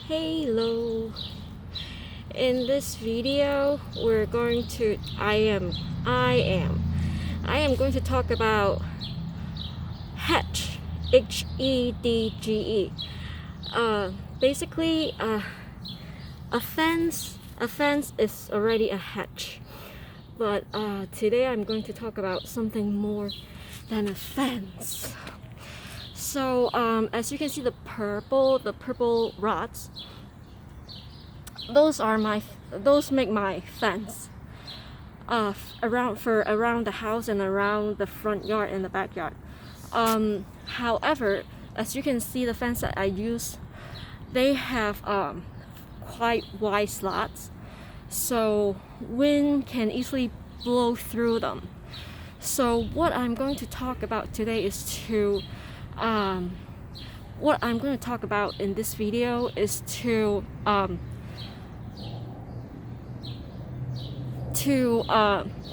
Hello. In this video, I am going to talk about hedge, hedge. Basically, a fence is already a hedge, but today I'm going to talk about something more than a fence. So as you can see, the purple rods, those make my fence around the house and around the front yard and the backyard. However, as you can see, the fence that I use, they have quite wide slots, so wind can easily blow through them. So what I'm going to talk about today is what I'm going to talk about in this video is to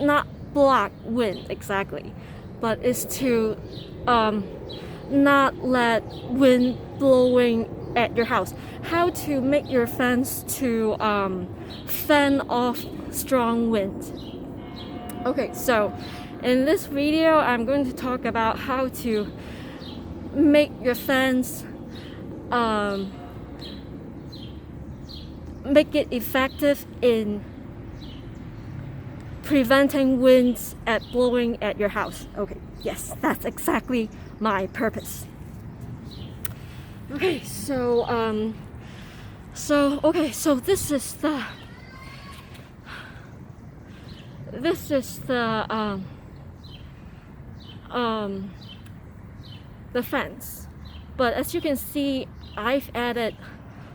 not block wind exactly, but is to not let wind blowing at your house. How to make your fence to fend off strong wind. Okay, so in this video I'm going to talk about how to make your fence make it effective in preventing winds at blowing at your house. Okay, yes, that's exactly my purpose. Okay, so this is the fence. But as you can see, I've added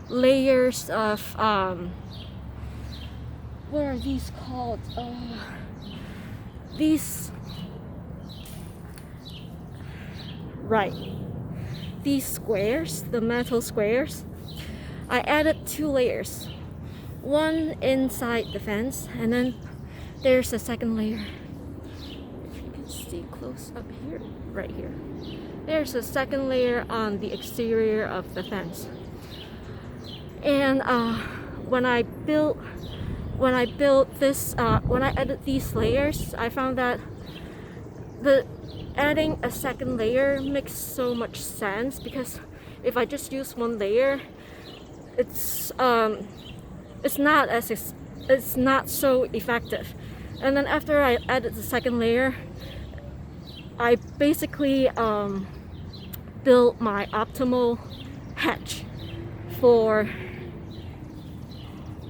layers of what are these called? These squares, the metal squares. I added 2 layers, one inside the fence, and then there's a second layer. If you can see close up here, right here, there's a second layer on the exterior of the fence. And when I added these layers, I found that adding a second layer makes so much sense, because if I just use one layer, it's not so effective. And then after I added the second layer, I basically built my optimal hedge for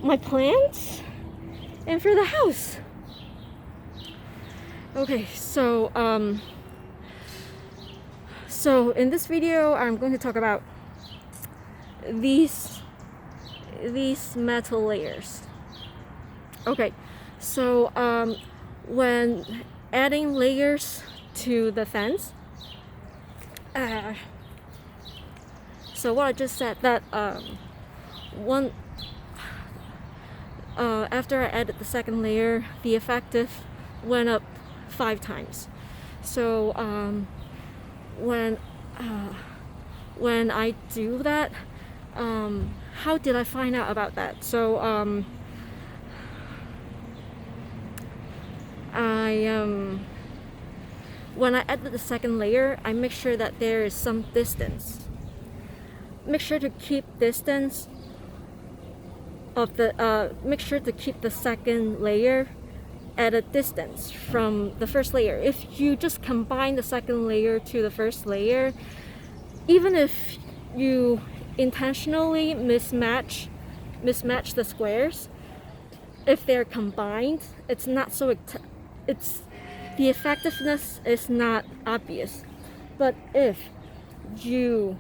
my plants and for the house. Okay, so in this video I'm going to talk about these metal layers. Okay, so when adding layers to the fence, so what I just said, that after I added the second layer, the effective went up 5 times. So when I do that, how did I find out about that? So when I added the second layer, I make sure that there is some distance. Make sure to keep distance of the make sure to keep the second layer at a distance from the first layer. If you just combine the second layer to the first layer, even if you intentionally mismatch the squares, if they're combined, it's not so the effectiveness is not obvious. But if you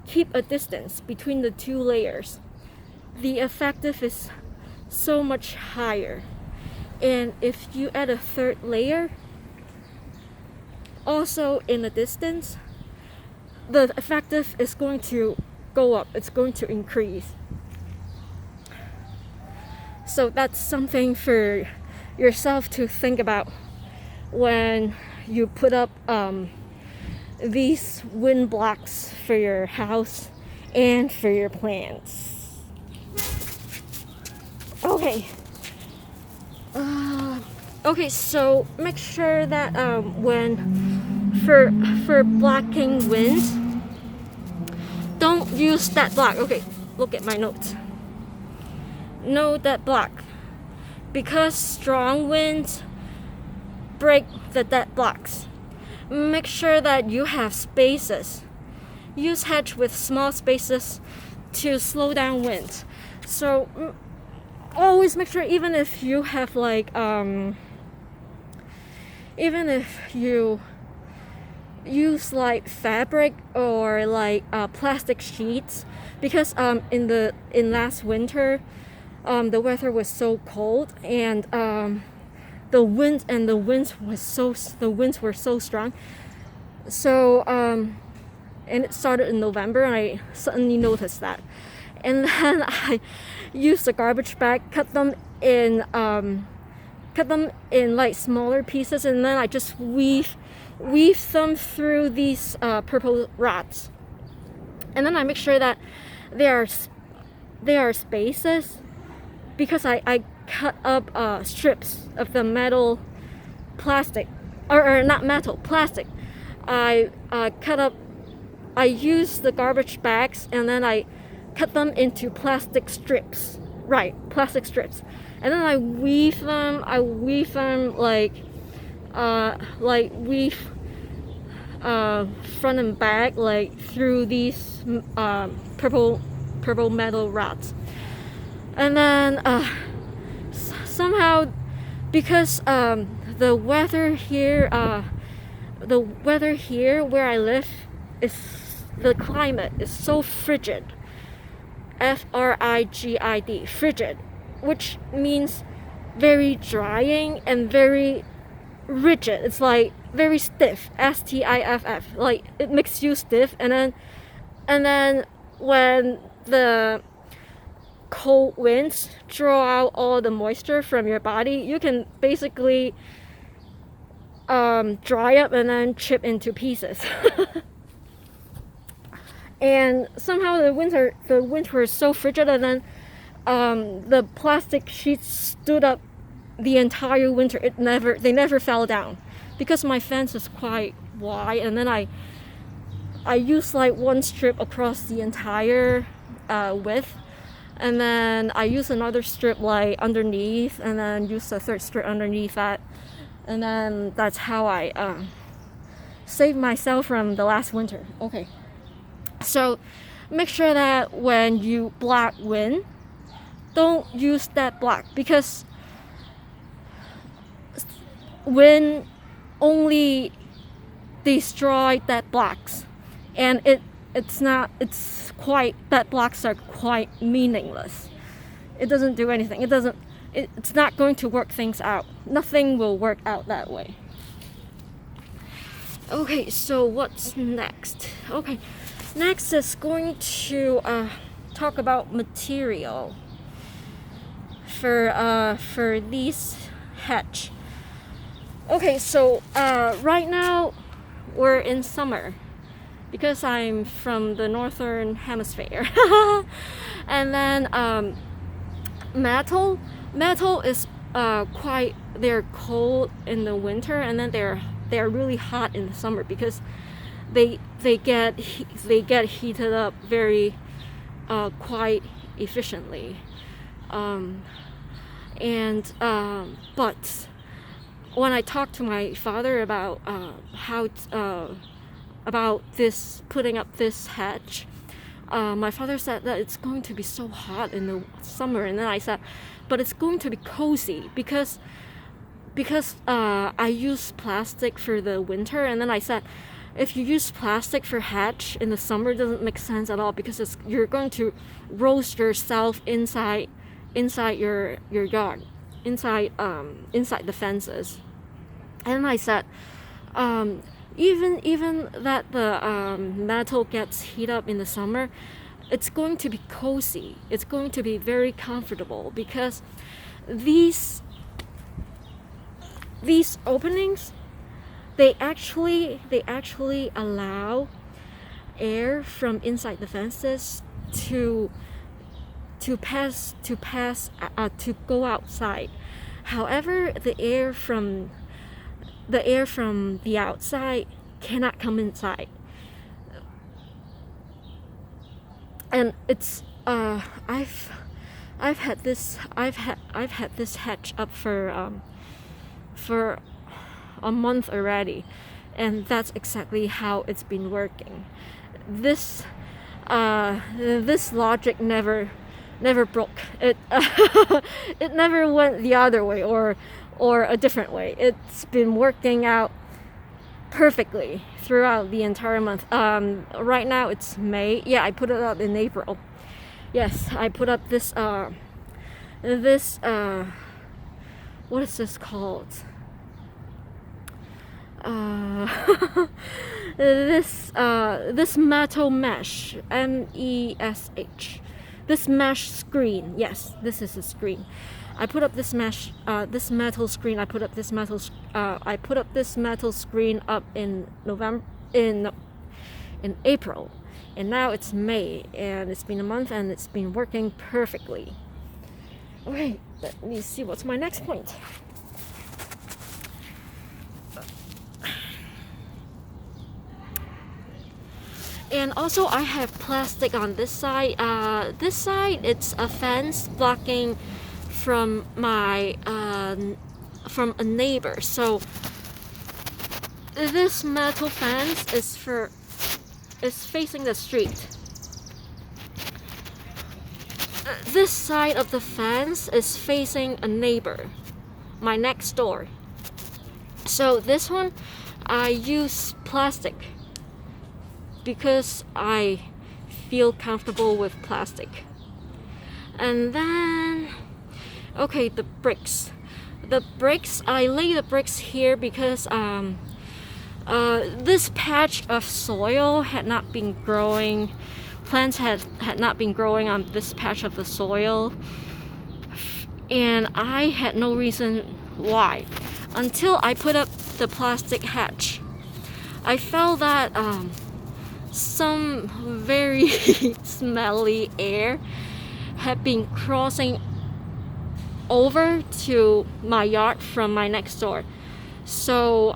keep a distance between the 2 layers, the effective is so much higher. And if you add a third layer, also in a distance, the effective is going to go up, it's going to increase. So that's something for yourself to think about when you put up these wind blocks for your house and for your plants. Okay. Okay, so make sure that when for blocking wind, don't use that block. Okay, look at my notes. No that block, because strong winds break the dead blocks. Make sure that you have spaces. Use hedge with small spaces to slow down winds. So always make sure, even if you have like even if you use like fabric or like plastic sheets, because in last winter the weather was so cold, and the winds were so strong. So and it started in November, and I suddenly noticed that. And then I used a garbage bag, cut them in like smaller pieces, and then I just weave them through these purple rods. And then I make sure that there are spaces, because I cut up strips of the metal plastic, or not metal, plastic. I use the garbage bags, and then I cut them into plastic strips. Right, plastic strips. And then I weave them like weave front and back, like through these purple metal rods. And then somehow, because the weather here where I live, the climate is so frigid. Frigid, frigid, which means very drying and very rigid. It's like very stiff, stiff, like it makes you stiff. And then when the cold winds draw out all the moisture from your body, you can basically dry up and then chip into pieces. And somehow the winds were so frigid, and then the plastic sheets stood up the entire winter. They never fell down, because my fence is quite wide, and then I use like one strip across the entire width, and then I use another strip like underneath, and then use a third strip underneath that, and then that's how I saved myself from the last winter. Okay. So make sure that when you block wind, don't use that block, because wind only destroy that blocks, and that blocks are quite meaningless. It doesn't do anything. It's not going to work things out. Nothing will work out that way. Okay, so what's next? Okay. Next is going to talk about material for these hedge. Okay, so right now we're in summer, because I'm from the northern hemisphere. And then metal is they're cold in the winter, and then they're really hot in the summer, because they get heated up very quite efficiently. But when I talked to my father about about putting up this hedge, my father said that it's going to be so hot in the summer, and then I said, but it's going to be cozy, because I use plastic for the winter. And then I said, if you use plastic for hedge in the summer, it doesn't make sense at all, because you're going to roast yourself inside your yard, inside the fences. And I said, even that the metal gets heat up in the summer, it's going to be cozy. It's going to be very comfortable, because these openings, they actually allow air from inside the fences to go outside. However, the air from the outside cannot come inside, and it's I've had this hedge up for a month already, and that's exactly how it's been working. This logic never broke. It it never went the other way or a different way. It's been working out perfectly throughout the entire month. Right now it's May. Yeah, I put it up in April. Yes, I put up this what is this called? This metal mesh, MESH. This mesh screen. Yes, this is a screen. I put up this metal screen. I put up this metal screen up in April, and now it's May, and it's been a month, and it's been working perfectly. Okay, let me see what's my next point. And also, I have plastic on this side. This side, it's a fence blocking from my from a neighbor. So this metal fence is facing the street. This side of the fence is facing a neighbor, my next door. So this one, I use plastic because I feel comfortable with plastic. And then, okay, the bricks. I lay the bricks here because this patch of soil had not been growing. Plants had not been growing on this patch of the soil, and I had no reason why until I put up the plastic hedge. I felt that some very smelly air had been crossing over to my yard from my next door. So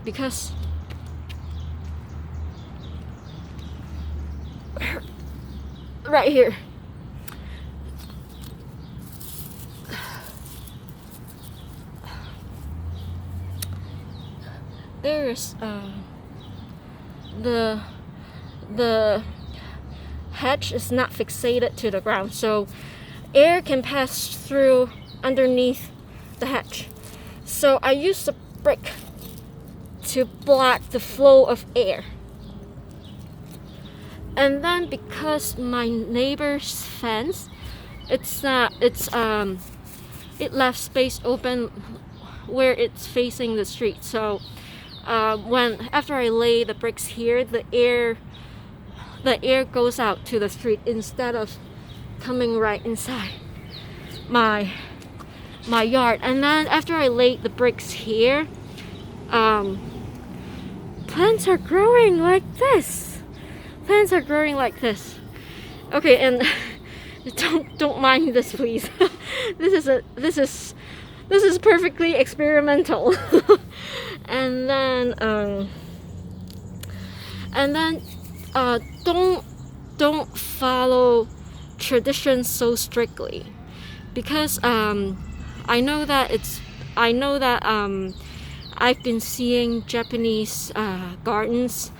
because right here, there's the hedge is not fixated to the ground, so air can pass through underneath the hedge. So I use the brick to block the flow of air. And then because my neighbor's fence, it left space open where it's facing the street. So after I lay the bricks here, the air goes out to the street instead of coming right inside my yard. And then after I laid the bricks here, plants are growing like this. Okay, and don't mind this, please. This is perfectly experimental. And then don't follow traditions so strictly, because I know that I've been seeing Japanese gardens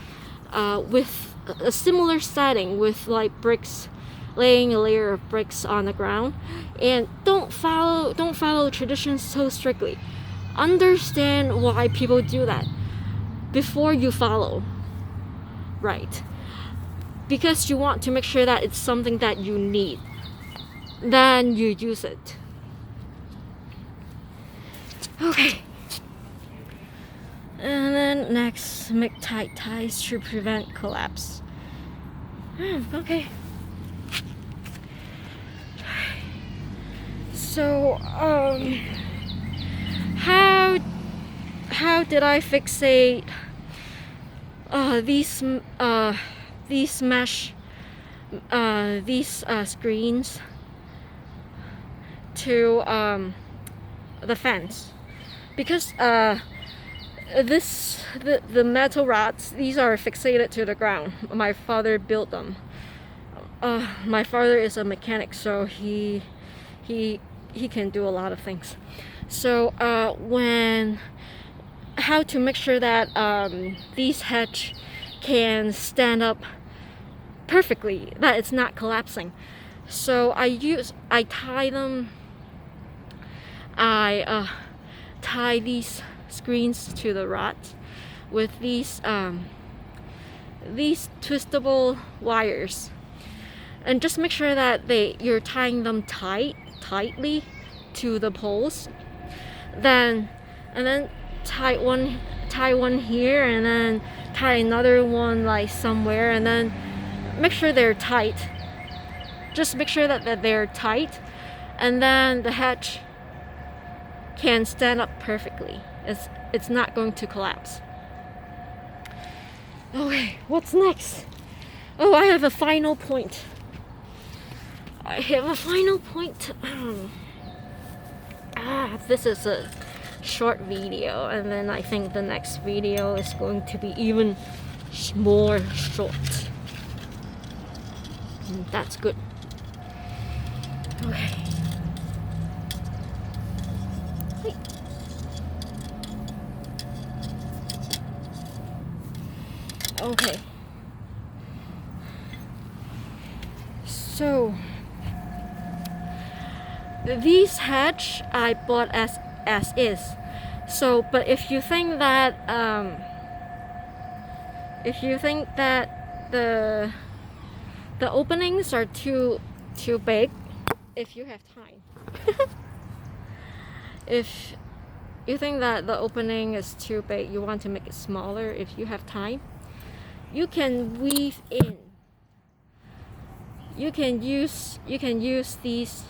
with a similar setting, with like bricks, laying a layer of bricks on the ground. And don't follow traditions so strictly. Understand why people do that before you follow, right? Because you want to make sure that it's something that you need, then you use it. Okay. And then next, make tight ties to prevent collapse. Okay. So how did I fixate these mesh these screens to the fence, because the metal rods, these are fixated to the ground. My father built them. My father is a mechanic, so he can do a lot of things. So how to make sure that these hedge can stand up perfectly, that it's not collapsing. So I tie them. I tie these screens to the rods with these twistable wires, and just make sure that you're tying them tightly to the poles. And then tie one here, and then tie another one like somewhere, and then make sure they're tight. Just make sure that they're tight, and then the hedge can stand up perfectly. It's not going to collapse. Okay, what's next? Oh, I have a final point. This is a short video, and then I think the next video is going to be even more short. That's good. Okay. Okay. So these hedge I bought as is. So, but if you think that the openings are too big, if you have time, if you think that the opening is too big, you want to make it smaller, if you have time, you can weave in. You can use these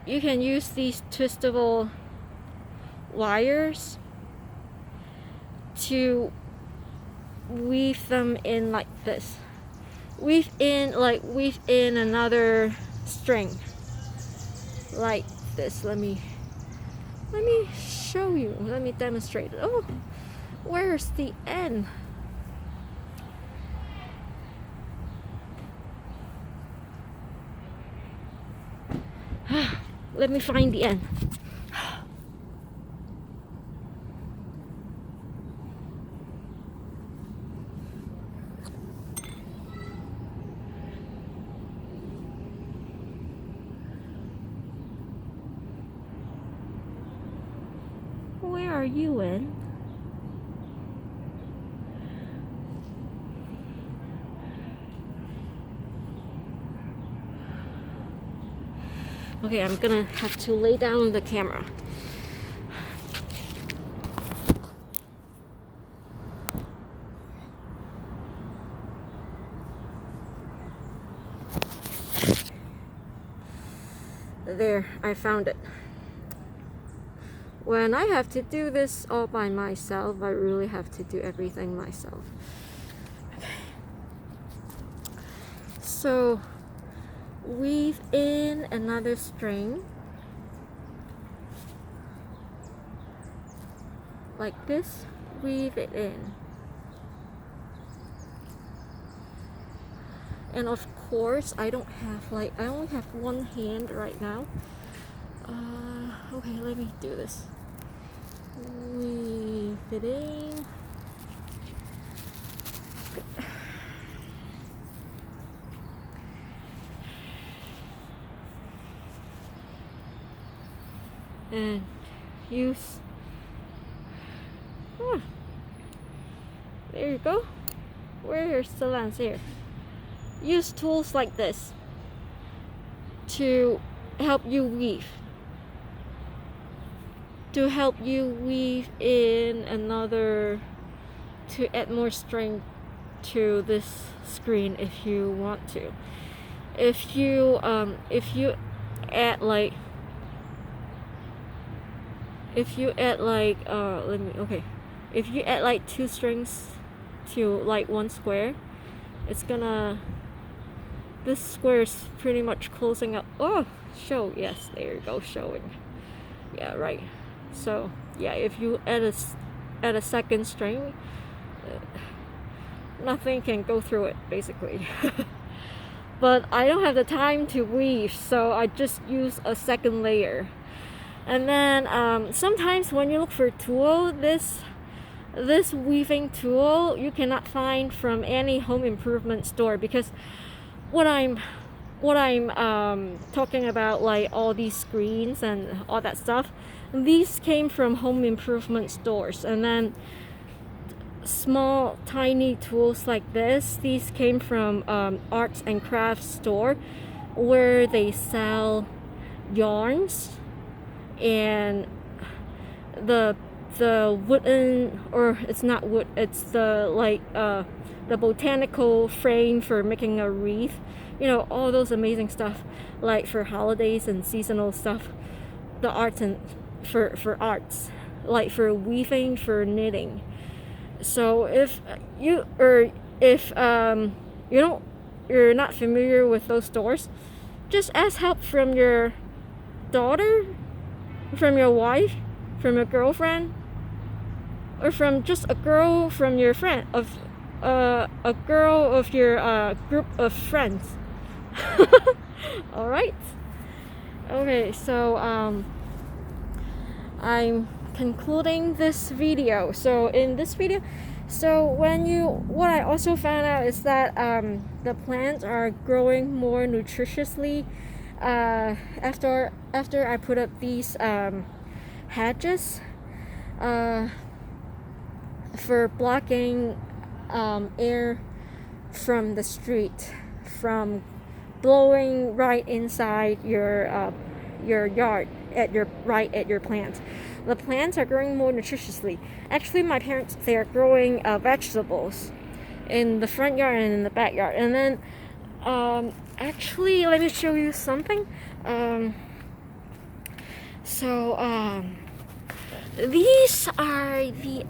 twistable wires to weave them in like this. Weave in another string like this. Let me show you. Let me demonstrate. Oh, where's the end? Let me find the end. Where are you in? Okay, I'm gonna have to lay down the camera. There, I found it. When I have to do this all by myself, I really have to do everything myself. Okay. So weave in another string like this. Weave it in, and of course I only have one hand right now. Okay, let me do this. Weave it in. And use, there you go. Where's the lens here? Use tools like this to help you weave. In another, to add more strength to this screen if you want to. If you add like if you add like 2 strings to like 1 square, it's gonna, this square is pretty much closing up. Oh, show, yes, there you go, showing. Yeah, right. So yeah, if you add a second string, nothing can go through it basically. But I don't have the time to weave, so I just use a second layer. And then sometimes when you look for tool, this weaving tool you cannot find from any home improvement store, because what I'm talking about, like all these screens and all that stuff, these came from home improvement stores. And then small tiny tools like this, these came from arts and crafts store, where they sell yarns and the wooden, or it's not wood, it's the like the botanical frame for making a wreath, you know, all those amazing stuff, like for holidays and seasonal stuff. The arts and for arts, like for weaving, for knitting. So if you, or if you're not familiar with those stores, just ask help from your daughter, from your wife, from your girlfriend, or from just a girl from your friend, of a girl of your group of friends. All right. Okay, so I'm concluding this video. So in this video, so what I also found out is that the plants are growing more nutritiously after I put up these hedges for blocking air from the street from blowing right inside your yard at your plants. The plants are growing more nutritiously. Actually, my parents, they are growing vegetables in the front yard and in the backyard. And then actually, let me show you something. These are the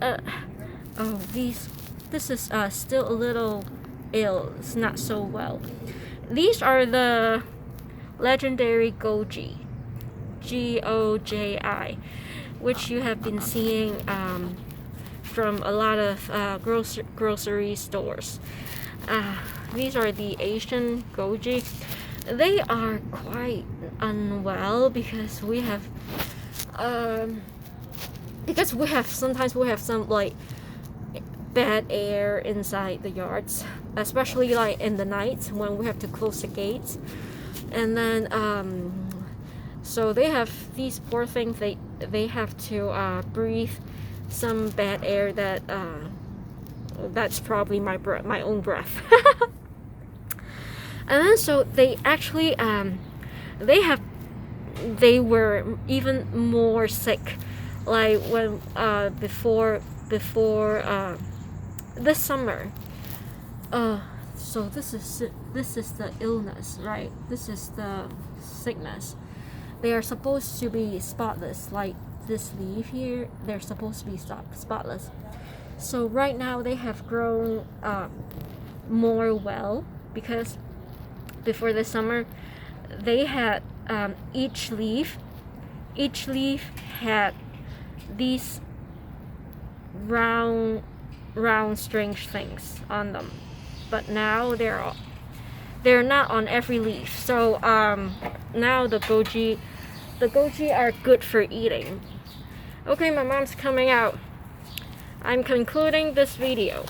this is still a little ill. It's not so well. These are the legendary goji, Goji, which you have been seeing from a lot of grocery stores. These are the Asian goji. They are quite unwell because we have sometimes we have some like bad air inside the yards, especially like in the night when we have to close the gates. And then so they have, these poor things, they have to breathe some bad air that's probably my own breath. And then so they actually they were even more sick, like when before this summer. So this is the illness, right? This is the sickness. They are supposed to be spotless, like this leaf here. They're supposed to be spotless. So right now they have grown more well, because before the summer they had each leaf had these round strange things on them, but now they're not on every leaf. So now the goji are good for eating. Okay, my mom's coming out. I'm concluding this video.